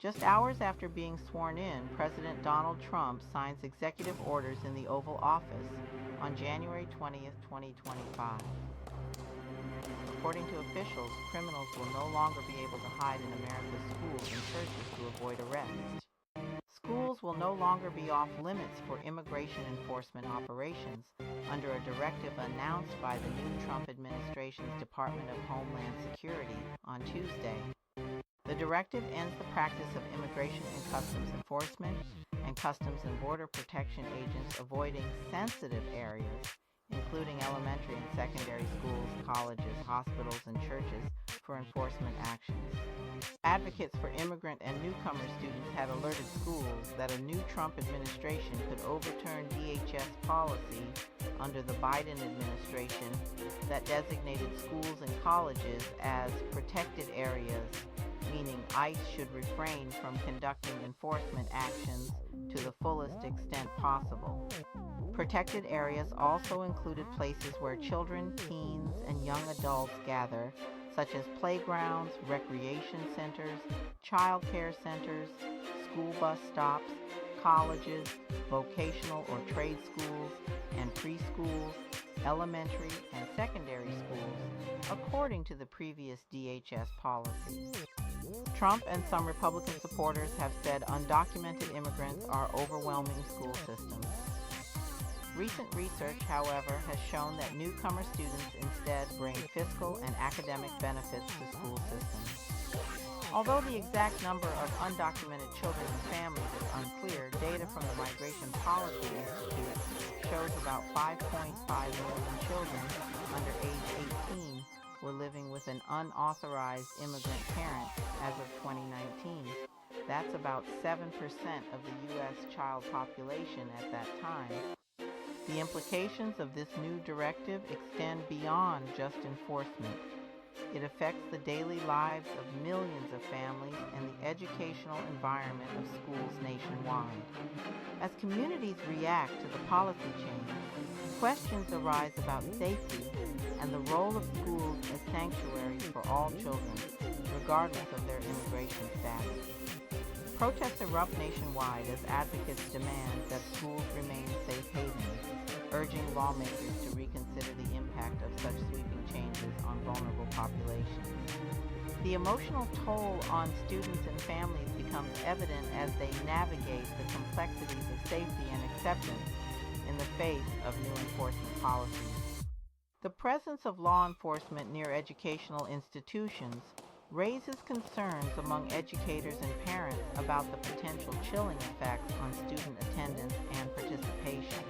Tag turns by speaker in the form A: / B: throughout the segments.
A: Just hours after being sworn in, President Donald Trump signs executive orders in the Oval Office on January 20th, 2025. According to officials, criminals will no longer be able to hide in America's schools and churches to avoid arrest. Schools will no longer be off limits for immigration enforcement operations under a directive announced by the new Trump administration's Department of Homeland Security on Tuesday. The directive ends the practice of immigration and customs enforcement and Customs and Border Protection agents avoiding sensitive areas, including elementary and secondary schools, colleges, hospitals, and churches, for enforcement actions. Advocates for immigrant and newcomer students had alerted schools that a new Trump administration could overturn DHS policy under the Biden administration that designated schools and colleges as protected areas, meaning ICE should refrain from conducting enforcement actions to the fullest extent possible. Protected areas also included places where children, teens, and young adults gather, such as playgrounds, recreation centers, child care centers, school bus stops, colleges, vocational or trade schools, and preschools, elementary and secondary schools, according to the previous DHS policy. Trump and some Republican supporters have said undocumented immigrants are overwhelming school systems. Recent research, however, has shown that newcomer students instead bring fiscal and academic benefits to school systems. Although the exact number of undocumented children and families is unclear, data from the Migration Policy Institute shows about 5.5 million children under age 18 were living with an unauthorized immigrant parent as of 2019. That's about 7% of the U.S. child population at that time. The implications of this new directive extend beyond just enforcement. It affects the daily lives of millions of families and the educational environment of schools nationwide. As communities react to the policy change, questions arise about safety and the role of schools as sanctuaries for all children, regardless of their immigration status. Protests erupt nationwide as advocates demand that schools remain safe havens, urging lawmakers to reconsider the impact of such sweeping changes on vulnerable populations. The emotional toll on students and families becomes evident as they navigate the complexities of safety and acceptance in the face of new enforcement policies. The presence of law enforcement near educational institutions raises concerns among educators and parents about the potential chilling effects on student attendance and participation.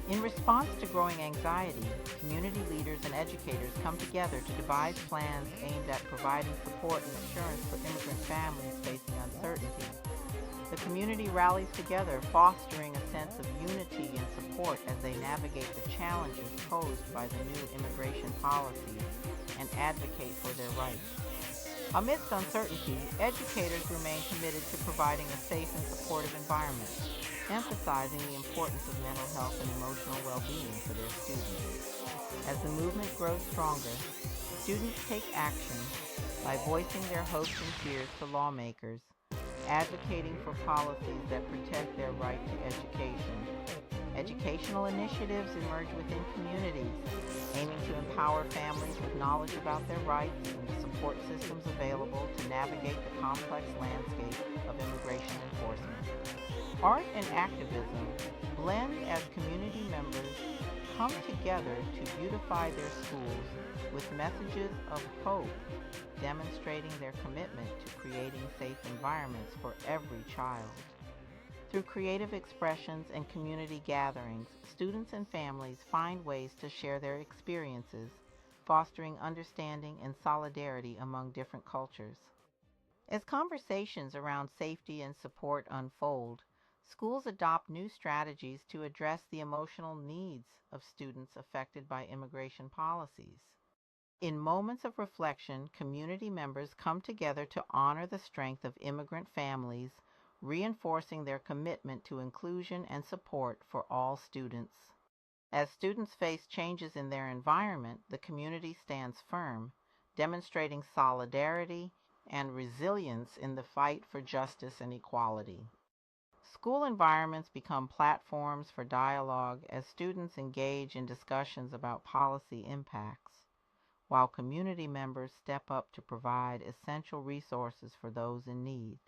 A: In response to growing anxiety, community leaders and educators come together to devise plans aimed at providing support and assurance for immigrant families facing uncertainty. The community rallies together, fostering a sense of unity and support as they navigate the challenges posed by the new immigration policies and advocate for their rights. Amidst uncertainty, educators remain committed to providing a safe and supportive environment, emphasizing the importance of mental health and emotional well-being for their students. As the movement grows stronger, students take action by voicing their hopes and fears to lawmakers, advocating for policies that protect their right to education. Educational initiatives emerge within communities, aiming to empower families with knowledge about their rights and the support systems available to navigate the complex landscape of immigration enforcement. Art and activism blend as community members come together to beautify their schools with messages of hope, demonstrating their commitment to creating safe environments for every child. Through creative expressions and community gatherings, students and families find ways to share their experiences, fostering understanding and solidarity among different cultures. As conversations around safety and support unfold, schools adopt new strategies to address the emotional needs of students affected by immigration policies. In moments of reflection, community members come together to honor the strength of immigrant families, reinforcing their commitment to inclusion and support for all students. As students face changes in their environment, the community stands firm, demonstrating solidarity, and resilience in the fight for justice and equality. School environments become platforms for dialogue as students engage in discussions about policy impacts, while community members step up to provide essential resources for those in need.